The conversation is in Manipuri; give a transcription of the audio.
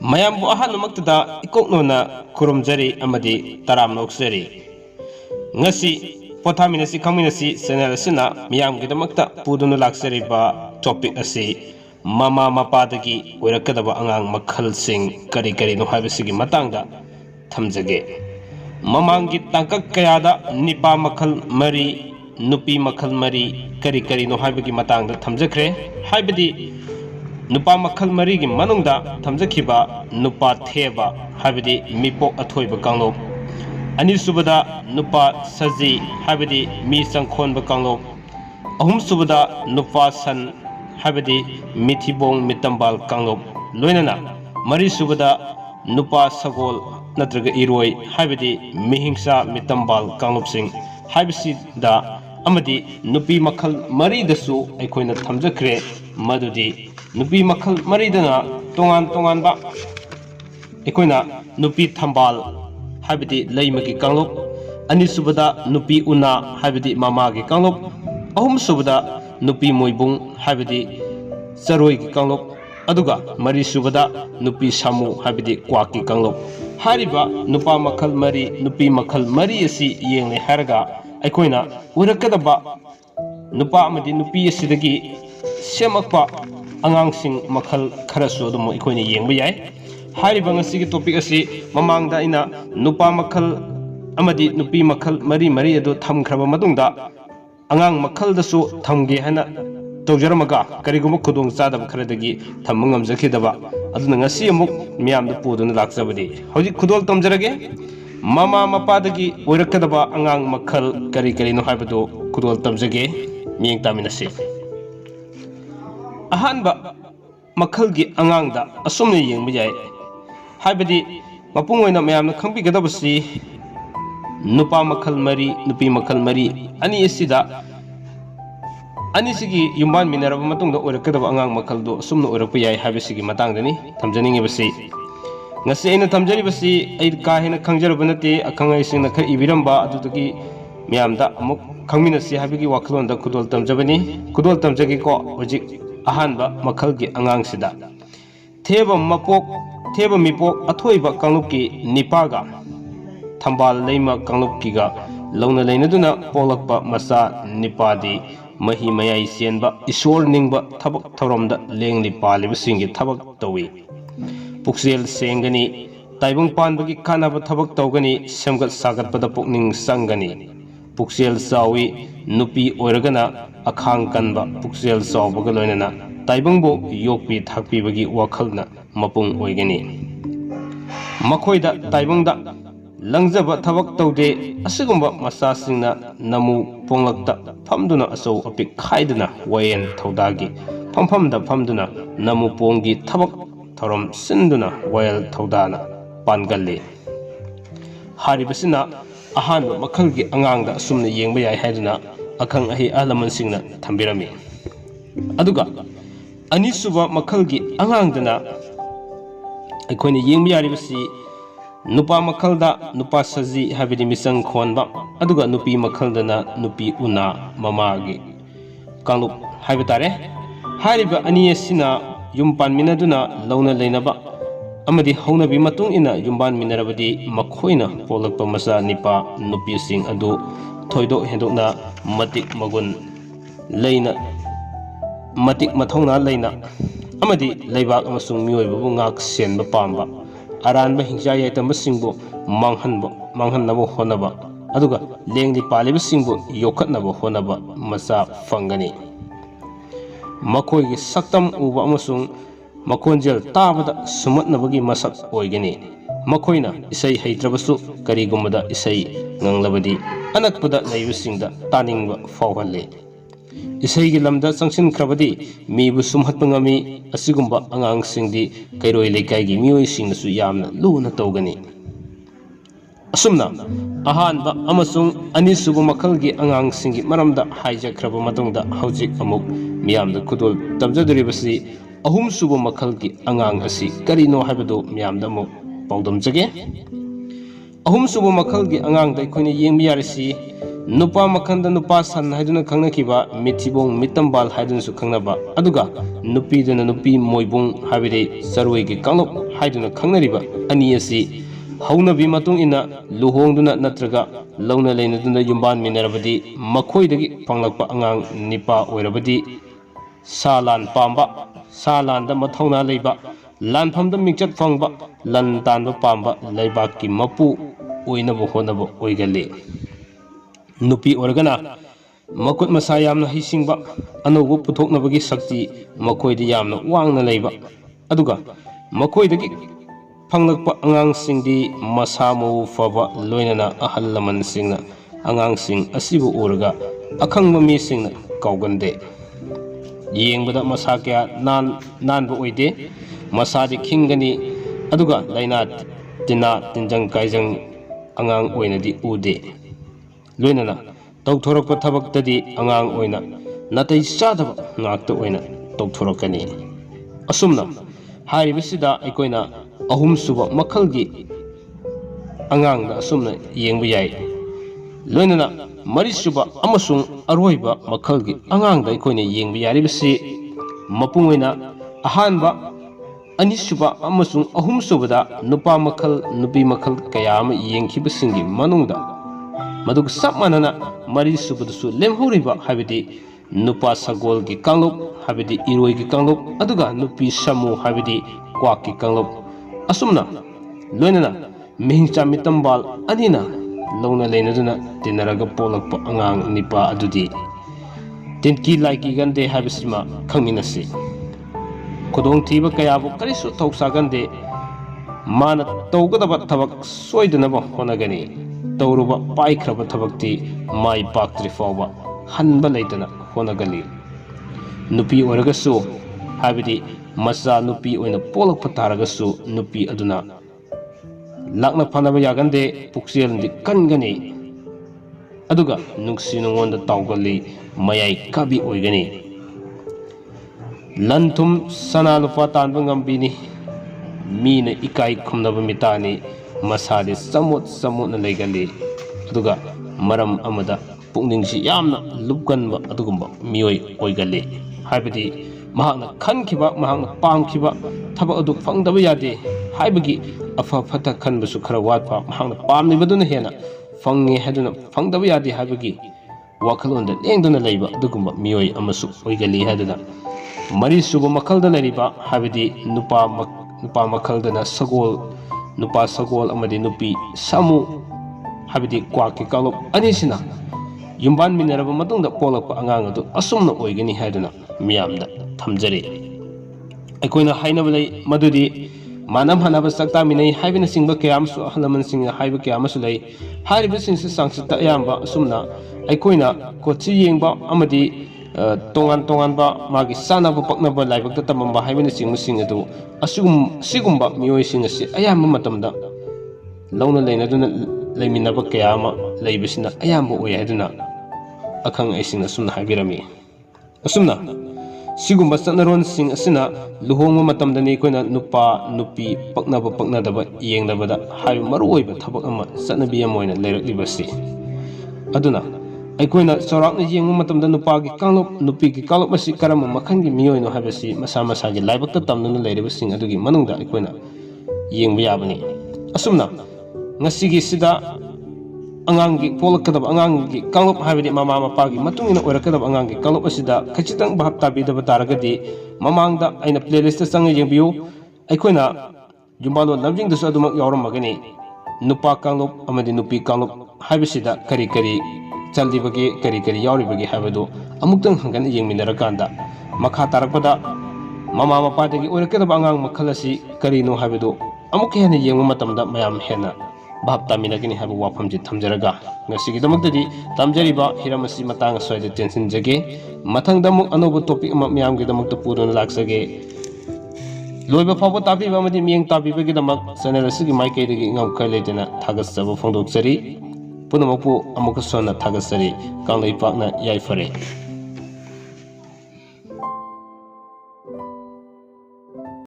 ꯃꯌꯥꯝꯕꯨ ꯑꯍꯥꯟꯕꯃꯛꯇꯗ ꯏꯀꯣꯛꯅꯣꯅ ꯈꯨꯔꯨꯝꯖꯔꯤ ꯑꯃꯗꯤ ꯇꯔꯥꯝ ꯅꯣꯛꯆꯔꯤ꯫ ꯉꯁꯤ ꯄꯣꯊꯥꯃꯤꯟꯅꯁꯤ ꯈꯪꯃꯤꯟꯅꯁꯤ ꯆꯦꯅꯦꯜ ꯑꯁꯤꯅ ꯃꯤꯌꯥꯝꯒꯤꯗꯃꯛꯇ ꯄꯨꯗꯨꯅ ꯂꯥꯛꯆꯔꯤꯕ ꯇꯣꯄꯤꯛ ꯑꯁꯤ ꯃꯃꯥ ꯃꯄꯥꯗꯒꯤ ꯑꯣꯏꯔꯛꯀꯗꯕ ꯑꯉꯥꯡ ꯃꯈꯜꯁꯤꯡ ꯀꯔꯤ ꯀꯔꯤꯅꯣ ꯍꯥꯏꯕꯁꯤꯒꯤ ꯃꯇꯥꯡꯗ ꯊꯝꯖꯒꯦ꯫ ꯃꯃꯥꯡꯒꯤ ꯇꯥꯡꯀꯛ ꯀꯌꯥꯗ ꯅꯤꯄꯥ ꯃꯈꯜ 4 ꯅꯨꯄꯤ ꯃꯈꯜ 4 ꯀꯔꯤ ꯀꯔꯤꯅꯣ ꯍꯥꯏꯕꯒꯤ ꯃꯇꯥꯡꯗ ꯊꯝꯖꯈ꯭ꯔꯦ꯫ ꯍꯥꯏꯕꯗꯤ नुपा मखल मरी की मनुंगदा थमजखिबा नुपा थेबा हाबदी मिपोक अथोइबा कांगलोप अनिसुबदा नुपा सजी हाबदी मी संखोनबा कांगलोप अहुमसुबदा नुपा सन हाबदी मिथिबोंग मितंबाल कांगलोप लोइनना मरीसुबदा नुपा सगोल नत्रगा इरोय हाबदी मिहिंसा मितंबाल कांगलोपसिंग हाबसीदा अमदी नुपी मखल मरीदसु अखोइना थमजखरे मदुदी नुपी मखल मरीदना तोंगान तोंगानबा अखोइना नुपी थंबाल हाबदी लैमगी कांगलोप अनिसुबदा नुपी उना हाबदी मामागी कांगलोप अहुमसुबदा नुपी मोइबुंग हाबदी चरोइगी कांगलोप अदुगा मरीसुबदा नुपी सामु हाबदी क्वाकी कांगलोप हारिबा नुपा मखल मरी नुपी मखल मरी असि येंगले हारगा अखोइना उरकदबा नुपा अमदी नुपी असिदगी सेमकपा अंगांसिंग मखल खरसु अदुम अखोइना येंबा याय। हारिबा ngasiगी टॉपिक असि ममांगदा इना नुपा मखल अमदी नुपी मखल मरी मरी अदु थमख्रबा मदुंगदा अंगांग मखलदसु थमगे हना तौजरमगा करिगुम खुदोंग चादब खरदगी थम ngamjakidaba aduna ngasi amuk miyamda puduna lakjabadi hojik khudol tamjarage mama mapadagi oirakadaba angang makhal kari kari no haibado khudol tamjage miyeng taminasi ahanba makhalgi angangda asumne yengba yai haibadi mapung oina mayamna khangbigadabasi nupa makhal mari nupi makhal mari ani asida अनिसिगी युम्बान मिनरब मतुंगदा ओरकदब अंगांग मखलदो असुमना ओरकप याय हाबसिगी मतंगदनी थमजनिंगेबसी ngasi aina thamjaribasi ai ka hena khangjaraba nate akhangai singna khar ibiramba adudagi miyamda amuk khangminasi habigi wakhlonda khudol tamjabani khudol tamjagi ko hojik ahanba makhalgi angang sida theba mipok athoiba kanglupki nipaga thambal leima kanglupkiga launa leinaduna polakpa masa nipadi mahi mayai sienba isor ningba thabak thoromda lengli palibasinggi thabak tawi puksel sengani taibung panbagi khanaba thabak tawgani semgat sagatpada pukning sangani puksel sawi nupi oiragana akhang kanba puksel sawbaga loinana taibungbo yokpi thakpi bagi wakhalna mapung oigani makhoida taibungda langjaba thabak tawde asigumba masasingna namu ponglakta famduna asau apik khaiduna wayen thaudagi famduna namu ponggi thabak thorom sinduna wayal thaudana pangalli haribasina ahanba makhalgi angangda asumna yengba yai haiduna akhang ahi alamansingna thambirami aduga anisuba makhalgi angangdana aikoina yengba yaribasi nupa makhalda nupa saji habidi misang khonba aduga nupi makhalda nupi una mamagi kanglup haibitare hariba ani asina yumpan minaduna launa leinaba amadi haunabi matung ina yumban minarabadi makhoina polakpa masa nipa nupi sing adu thoido hendokna matik magun leina matik mathongna leina amadi leibak amasung mioibabu ngak senba pamba aranba hingja yaitamba singbo manghannabo honaba aduga lengli paliba singbo yokhatnabo honaba masa fangani makoigi saktam uba amasung makonjel tabada sumatnabagi masak oigani makoina isai heitrabasu karigumada isai nganglabadi anakpada leibasingda taningba fawhalle isaigi lamda changsin khrabadi mibu sumhatpa ngami asigumba angang singdi kairoi leikaigi mioi singnasu yamna luna tawgani asumna ahanba amasung anisubu makhalgi angang singi maramda haijakhraba matungda hojik amuk miyamda khudol tamjaduribasi ahumsubu makhalgi angang asi karino haibado miyamda amuk paudamjage ahumsubu makhalgi angang da ikhoina yengmi yarisi नुपा मखंदा नुपा सन हाइदुना खंगनखिबा मिथिबोंग मितंबाल हाइदुनसु खंगनबा अदुगा नुपीदुना नुपी मोइबोंग हाबिदे सरवेगी कांगलोप हाइदुना खंगनरिबा अनि असि हौनबी मतुंग इना लुहोंगदुना नत्रगा लौना लेनदुना युम्बान मिनरबदी मखोइदगी फंगलकपा अंगांग निपा ओइरबदी सालान पांबा सालानदा मथौना लेबा लानफमदा मिंचत फंगबा लन तानबा पांबा लेबाकी मपु ओइनबो होनबो ओइगले नुपी ओरगना मकुट मसा यामना हिसिंगबा अनौबो पुथोकनबगी शक्ति मखोइदि यामना वांगना लेबा अदुगा मखोइदगी फंगलकपा अंगांगसिंगदि मसा मौ फबा लोइनना अहल लमनसिंगना अंगांगसिंग असिबु ओरगा अखंगबा मिसिंगना काउगनदे येंबदा मसा क्या नानबो ओइदे मसादि खिंगनी अदुगा लाइना तिना तिनजंग काइजंग अंगांग ओइनदि उदे लोइनना तौथोरकपा थबक्तदि अंगांग ओइना नातै चादबा ngakta ओइना तौथोरकनी असुमना हारिबसिदा अइकोइना अहुम सुबा मखलगी अंगांगदा असुमना येंबा याय लोइनना मरी सुबा अमसुंग अरोइबा मखलगी अंगांगदा अइकोइना येंबा यारिबसि मपुंग ओइना अहानबा अनिसुबा अमसुंग अहुम सुबदा नुपा मखल नुपी मखल कया अमा येंखिबसिंगी मनुंगदा मदुग सब मानना मरी सुबदसु लेमहौरिबा हाबिदि नुपा सगोलगी कांगलोप हाबिदि इरोइगी कांगलोप अदुगा नुपी समु हाबिदि क्वाकगी कांगलोप असुमना लोइनना मिहिंचा मितंबाल अनिना लौना लेनदुना तिनरगा पोलकपा अंगांग निपा अदुदि तिनकी लाइकी गंदे हाबिसिमा खंगिनसि खुदोंग थीबा कयाबु करिसु थौसागंदे माना तौगदबा थबक सोइदनबा होनगनी तौरुबा पाइख्रबा थबक्ति माइ पाक्त्रि फावबा हनबा लेतना होनगली नुपी ओरगसु हाबिदि मचा नुपी ओइना पोलकपा तारगसु नुपी अदुना लाकना फनबा यागंदे पुक्सेलंदि कनगनी अदुगा नुक्सी नुंगोंदा ताउगली मयाई काबी ओइगनी लंथुम सना लुपा तानबा ngambini मीना इकाई खुमनबा मितानी मसादे समोत समोत लेगली अदुगा मरम अमदा पुंगनिंगसि यामना लुपगनबा अदुगुंबा मियोय ओइगली हाइबदि महांगना खनखिबा महांगना पामखिबा थबक अदु फंगदबा यादे हाइबगी अफा फता खनबसु खरा वाटपा महांगना पामनिबदुना हेना फंगे हादुना फंगदबा यादे हाइबगी वाखलोंदा लेंदुना लेबा अदुगुंबा मियोय अमसु ओइगली हादुना मरी सुबा मखलदा लेरिबा हाइबदि नुपा मखलदना सगोल नुपा सगोल अमदि नुपी सामु हाबिदि क्वाकि कालोप अनिसिना युम्बान मिनरबा मतुंगदा पोलकपा अंगांग अदु असुमना ओइगनी हायदुना मियामदा थमजरे अखोइना हाइनबा लei मदुदि मानम हनाबा सक्ता मिनै हाइबना सिंगबा कयामसु अहलमन सिंग हाइबा कयामसु लei हारिबा सिंगसु सांगसिता अयामबा असुमना अखोइना कोचि येंगबा अमदि तोंगान तोंगानबा मागी सानाबा पक्नबा लाइबक्ता तमंबा हाइबना सिंगसिंग अदु सिगुम्बा मियोइसिंग असि अयामबा मतमदा लौना लेनदुना लेमिनबा कयामा लेबिसिना अयामबा ओइ हाइदुना अखंग ऐसिंग असुमना हाइबिरमी असुमना सिगुम्बा चनरोन सिंग असिना लुहोंगबा मतमदनी कोइना नुपा नुपी पक्नदबा येंगदबदा हाइब मरुओइबा थबक अमा चनबी अमा ओइना लेरक्लिबसि अदुना अखोइना चौराकना येंगबा मतमदा नुपागी कांगलोप नुपीगी कांगलोप असि करम मखनगी मियोइनो हाइबसि मसा मसागी लाइबक्ता तमनुना लेरिबसिंग अदुगी मनुंगदा अखोइना येंगबा याबनी असुमना ngasiगी sida angangi polakadaba angangi kanglop habidi mama mapagi matungina oirakadaba angangi kanglop asida khachitang bahap tabidaba taragadi mamangda aina playlist sang yengbiu aikoina jumbalo lamjing dasu adumak yawramagani nupa kanglop amadi nupi kanglop habisida kari kari chalibagi kari kari yawribagi habadu amuktang hangan yengminarakanda makha tarakpada mama mapadagi oirakadaba angang makhalasi karino habadu amuk hena yengma matamda mayam hena भाप तामिनगनी हाबु वाफमजि थमजरगा ngasigidamakdadi tamjariba hiramasi matang soide tension jage mathangdamuk anobu topic ama miyamgidamakta puruna laksage loiba fawo tabi bamadi miyeng tabi begidamak channel asigi maikaidagi ngaukai leitena thagasaba phongdoksari punamakpu amuka sona thagasari kangloi pakna yaifare